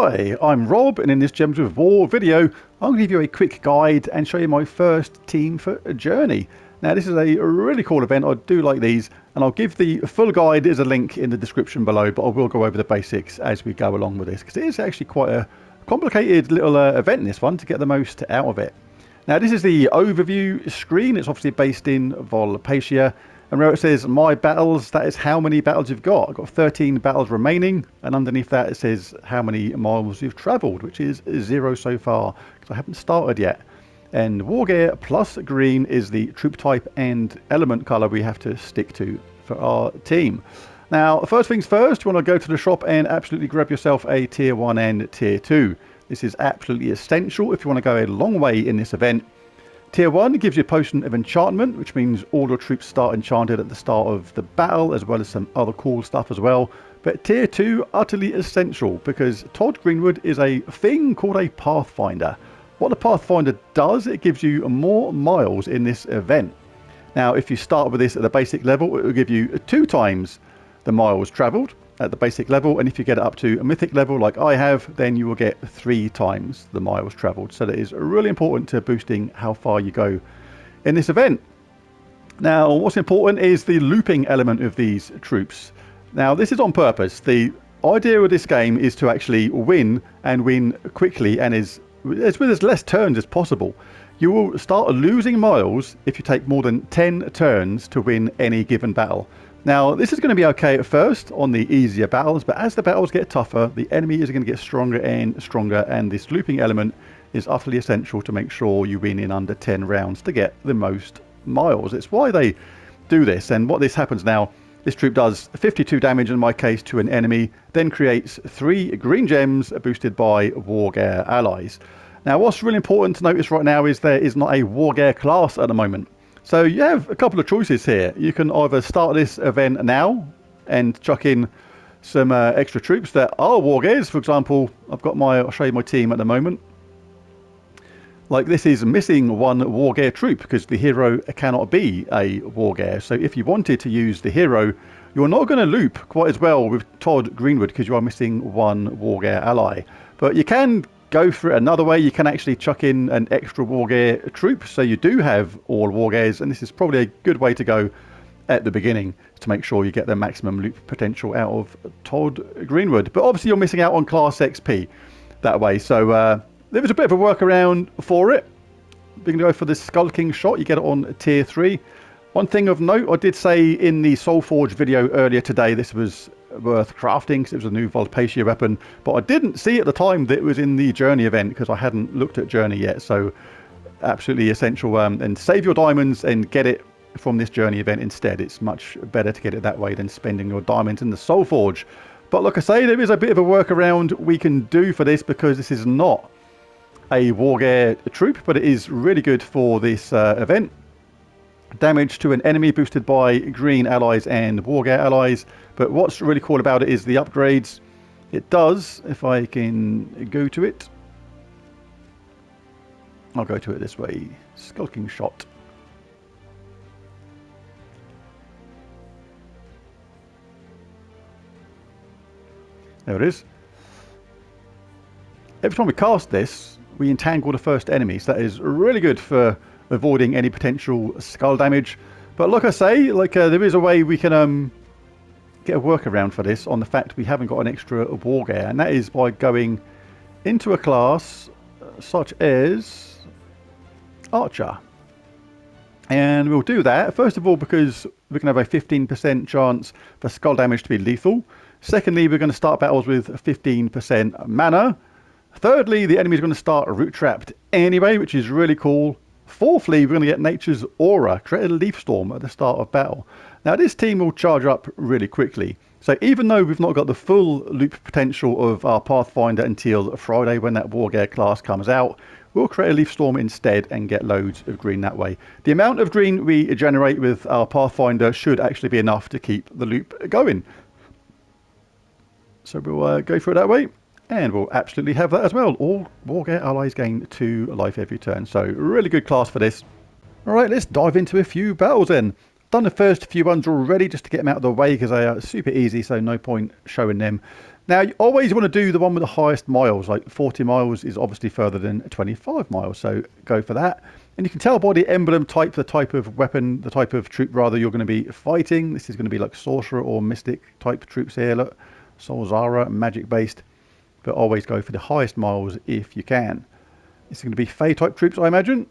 Hi, I'm Rob, and in this Gems of War video, I'm going to give you a quick guide and show you my first team for a journey. Now, this is a really cool event. I do like these, and I'll give the full guide as a link in the description below, but I will go over the basics as we go along with this, because it is actually quite a complicated little event, this one, to get the most out of it. Now, this is the overview screen. It's obviously based in vulpacea. And where it says my battles, that is how many battles you've got. I've got 13 battles remaining, and underneath that it says how many miles you've travelled, which is 0 so far, because I haven't started yet. And war gear plus green is the troop type and element colour we have to stick to for our team. Now, first things first, you want to go to the shop and absolutely grab yourself a tier 1 and tier 2. This is absolutely essential if you want to go a long way in this event. Tier 1 gives you a potion of enchantment, which means all your troops start enchanted at the start of the battle, as well as some other cool stuff as well. But Tier 2, utterly essential, because Todd Greenwood is a thing called a Pathfinder. What the Pathfinder does, it gives you more miles in this event. Now, if you start with this at the basic level, it will give you 2 times the miles travelled at the basic level, and if you get it up to a mythic level like I have, then you will get 3 times the miles travelled. So that is really important to boosting how far you go in this event. Now, what's important is the looping element of these troops. Now, this is on purpose. The idea of this game is to actually win, and win quickly, and is with as less turns as possible. You will start losing miles if you take more than 10 turns to win any given battle. Now, this is going to be okay at first on the easier battles, but as the battles get tougher, the enemy is going to get stronger and stronger, and this looping element is utterly essential to make sure you win in under 10 rounds to get the most miles. It's why they do this, and what this happens now, this troop does 52 damage in my case to an enemy, then creates 3 green gems boosted by war gear allies. Now, what's really important to notice right now is there is not a war gear class at the moment. So you have a couple of choices here. You can either start this event now and chuck in some extra troops that are war gears. For example, I'll show you my team at the moment. Like, this is missing 1 war gear troop because the hero cannot be a war gear. So if you wanted to use the hero, you're not going to loop quite as well with Todd Greenwood because you are missing 1 war gear ally. But you can go for it another way. You can actually chuck in an extra war gear troop, so you do have all war gears, and this is probably a good way to go at the beginning to make sure you get the maximum loop potential out of Todd Greenwood. But obviously you're missing out on class XP that way, so there was a bit of a workaround for it. We're going to go for this skulking shot. You get it on tier 3. One thing of note, I did say in the Soulforge video earlier today this was worth crafting because it was a new vulpacea weapon, but I didn't see at the time that it was in the journey event because I hadn't looked at journey yet. So absolutely essential, and save your diamonds and get it from this journey event instead. It's much better to get it that way than spending your diamonds in the Soulforge. But like I say, there is a bit of a workaround we can do for this because this is not a war gear troop, but it is really good for this event. Damage to an enemy boosted by green allies and war gear allies. But what's really cool about it is the upgrades. It does, if I can go to it, I'll go to it this way. Skulking shot. There it is. Every time we cast this, we entangle the first enemy, so that is really good for avoiding any potential skull damage. But like I say, there is a way we can get a workaround for this on the fact we haven't got an extra war gear, and that is by going into a class such as Archer. And we'll do that first of all because we can have a 15% chance for skull damage to be lethal. Secondly, we're going to start battles with 15% mana. Thirdly, the enemy is going to start root trapped anyway, which is really cool. Fourthly, we're going to get Nature's Aura, create a leaf storm at the start of battle. Now, this team will charge up really quickly. So even though we've not got the full loop potential of our Pathfinder until Friday when that war gear class comes out, we'll create a leaf storm instead and get loads of green that way. The amount of green we generate with our Pathfinder should actually be enough to keep the loop going. So we'll go through it that way. And we'll absolutely have that as well. All war gear allies gain 2 life every turn. So really good class for this. Alright, let's dive into a few battles then. done the first few ones already just to get them out of the way because they are super easy, so no point showing them. Now, you always want to do the one with the highest miles, like 40 miles is obviously further than 25 miles, so go for that. And you can tell by the emblem type, the type of weapon, the type of troop rather you're going to be fighting. This is going to be like sorcerer or mystic type troops here, look. Solzara, magic based, but always go for the highest miles if you can. This is going to be Fey type troops, I imagine.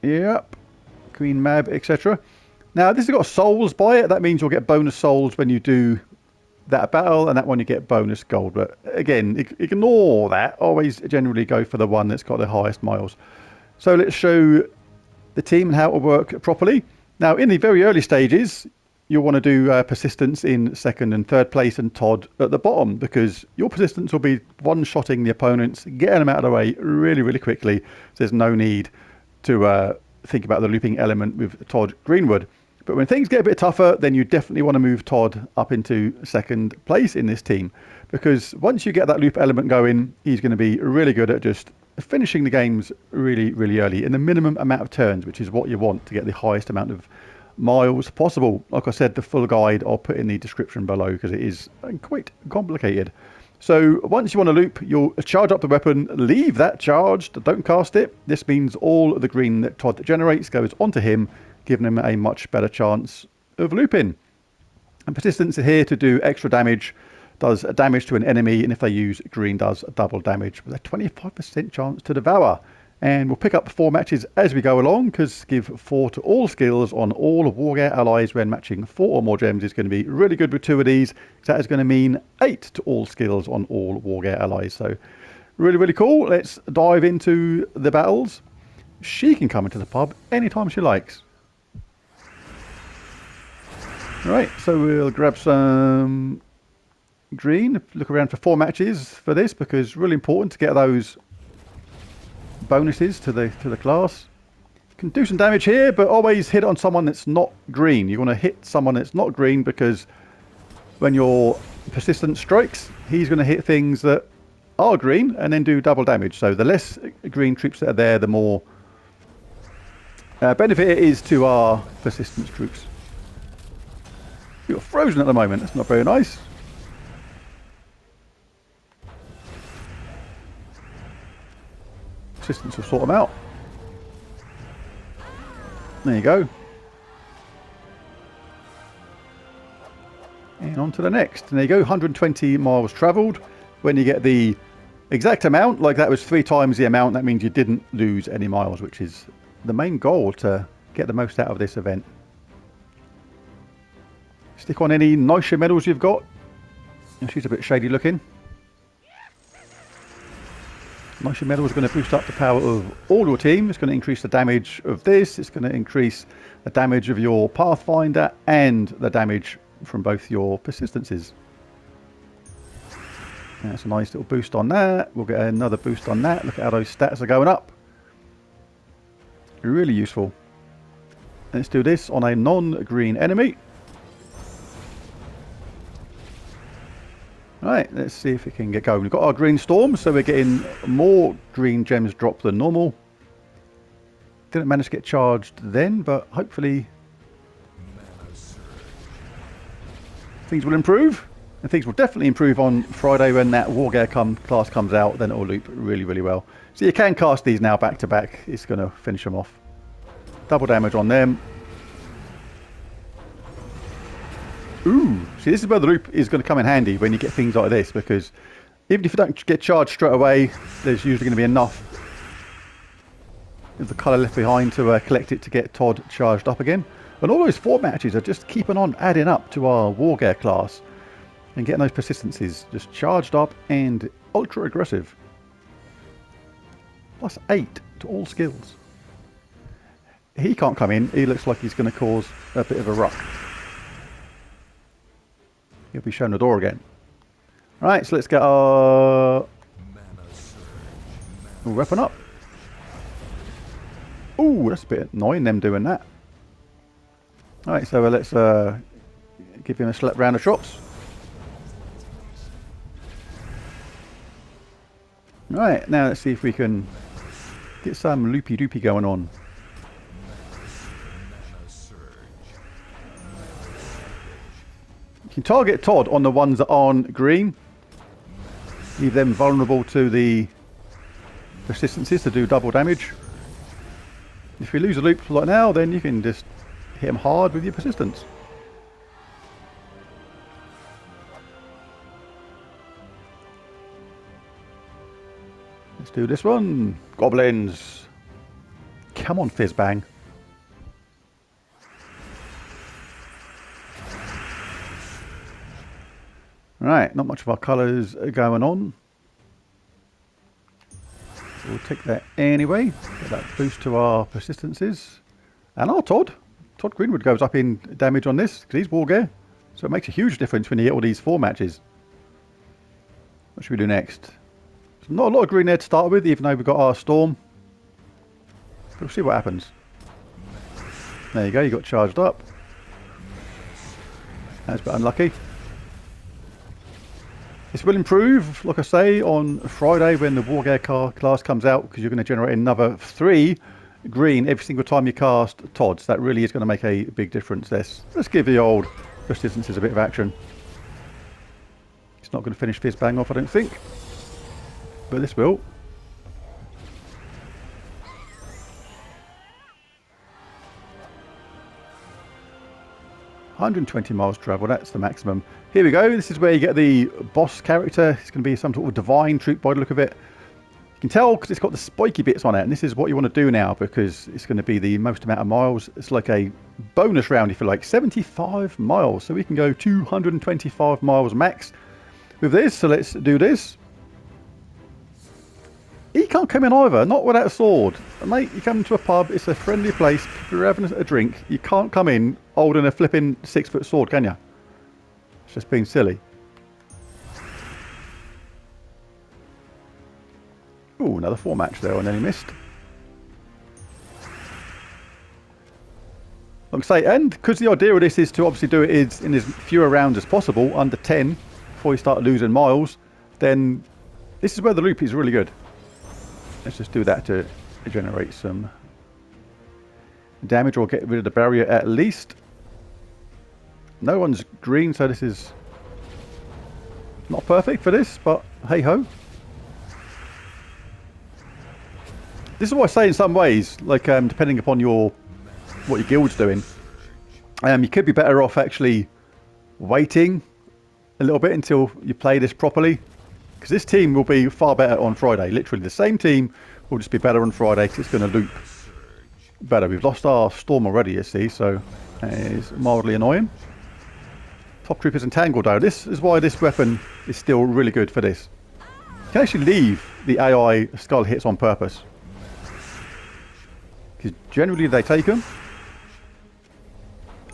Yep. Queen Mab, etc. Now, this has got souls by it. That means you'll get bonus souls when you do that battle, and that one you get bonus gold. But again, ignore that. Always generally go for the one that's got the highest miles. So let's show the team and how it will work properly. Now, in the very early stages, you'll want to do persistence in second and third place and Todd at the bottom, because your persistence will be one-shotting the opponents, getting them out of the way really, really quickly. So there's no need to think about the looping element with Todd Greenwood. But when things get a bit tougher, then you definitely want to move Todd up into second place in this team, because once you get that loop element going, he's going to be really good at just finishing the games really, really early in the minimum amount of turns, which is what you want to get the highest amount of miles possible. Like I said, the full guide I'll put in the description below because it is quite complicated. So once you want to loop, you'll charge up the weapon, leave that charged, don't cast it. This means all the green that Todd generates goes onto him, giving him a much better chance of looping. And persistence is here to do extra damage, does damage to an enemy, and if they use green, does double damage with a 25% chance to devour. And we'll pick up 4 matches as we go along, because give 4 to all skills on all Wargear allies when matching 4 or more gems is going to be really good with 2 of these. That is going to mean 8 to all skills on all Wargear allies. So really, really cool. Let's dive into the battles. She can come into the pub anytime she likes. Alright, so we'll grab some green, look around for 4 matches for this, because really important to get those bonuses to the class. You can do some damage here, but always hit on someone that's not green. You want to hit someone that's not green, because when your persistence strikes, he's going to hit things that are green and then do double damage. So the less green troops that are there, the more benefit it is to our persistence troops. You're frozen at the moment. That's not very nice. Persistence will sort them out. There you go. And on to the next. And there you go, 120 miles travelled. When you get the exact amount, like that was 3 times the amount, that means you didn't lose any miles, which is the main goal, to get the most out of this event. Stick on any nicer medals you've got. She's a bit shady looking. Nicer medal is going to boost up the power of all your team. It's going to increase the damage of this. It's going to increase the damage of your Pathfinder and the damage from both your persistences. That's a nice little boost on that. We'll get another boost on that. Look at how those stats are going up. Really useful. Let's do this on a non-green enemy. Right, let's see if we can get going. We've got our green storm, so we're getting more green gems dropped than normal. Didn't manage to get charged then, but hopefully things will improve. And things will definitely improve on Friday when that Wargear class comes out. Then it will loop really, really well. So you can cast these now back to back. It's going to finish them off. Double damage on them. Ooh, see, this is where the loop is going to come in handy when you get things like this, because even if you don't get charged straight away, there's usually going to be enough of the colour left behind to collect it to get Todd charged up again. And all those 4 matches are just keeping on adding up to our Wargear class and getting those persistencies just charged up and ultra aggressive. Plus 8 to all skills. He can't come in. He looks like he's going to cause a bit of a ruck. He'll be shown the door again. Right, so let's get our weapon up. Ooh, that's a bit annoying, them doing that. Alright, so let's give him a select round of shots. Right, now let's see if we can get some loopy-doopy going on. You can target Todd on the ones that aren't green. Leave them vulnerable to the persistencies to do double damage. If you lose a loop like now, then you can just hit them hard with your persistence. Let's do this one. Goblins. Come on, Fizzbang. Right, not much of our colours going on. So we'll take that anyway. Get that boost to our persistencies. And our Todd. Todd Greenwood goes up in damage on this because he's war gear. So it makes a huge difference when you get all these 4 matches. What should we do next? So not a lot of green there to start with, even though we've got our Storm. But we'll see what happens. There you go, you got charged up. That's a bit unlucky. This will improve, like I say, on Friday when the War Gear class comes out, because you're going to generate another 3 green every single time you cast Todd. So that really is going to make a big difference. Let's give the old persistences a bit of action. It's not going to finish Fizzbang off, I don't think. But this will. $120 miles travel, that's the maximum. Here we go, this is where you get the boss character. It's going to be some sort of divine troop by the look of it. You can tell because it's got the spiky bits on it, and this is what you want to do now because it's going to be the most amount of miles. It's like a bonus round if you like, 75 miles. So we can go 225 miles max with this, so let's do this. He can't come in either, not without a sword. Mate, you come to a pub, it's a friendly place, you're having a drink, you can't come in holding a flipping 6-foot sword, can you? It's just being silly. Ooh, another 4 match there, and then he missed. Like I say, and because the idea of this is to obviously do it is in as fewer rounds as possible, under 10, before you start losing miles, then this is where the loop is really good. Let's just do that to generate some damage or get rid of the barrier at least. No one's green, so this is not perfect for this, but hey ho. This is what I say in some ways, like depending upon what your guild's doing. You could be better off actually waiting a little bit until you play this properly. Because this team will be far better on Friday. Literally the same team will just be better on Friday because it's going to loop better. We've lost our Storm already, you see, so that is mildly annoying. Top Troopers entangled though. This is why this weapon is still really good for this. You can actually leave the AI skull hits on purpose. Because generally they take them.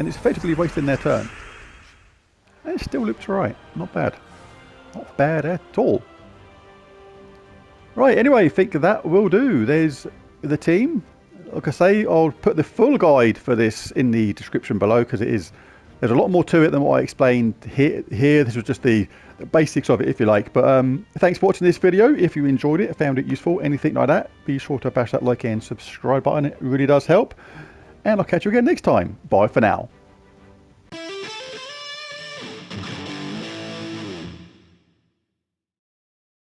And it's effectively wasting their turn. And it still looks right. Not bad. Not bad at all. Right, anyway, I think that will do. There's the team. Like I say, I'll put the full guide for this in the description below because there's a lot more to it than what I explained here. This was just the basics of it, if you like. But thanks for watching this video. If you enjoyed it, found it useful, anything like that, be sure to bash that like and subscribe button. It really does help. And I'll catch you again next time. Bye for now.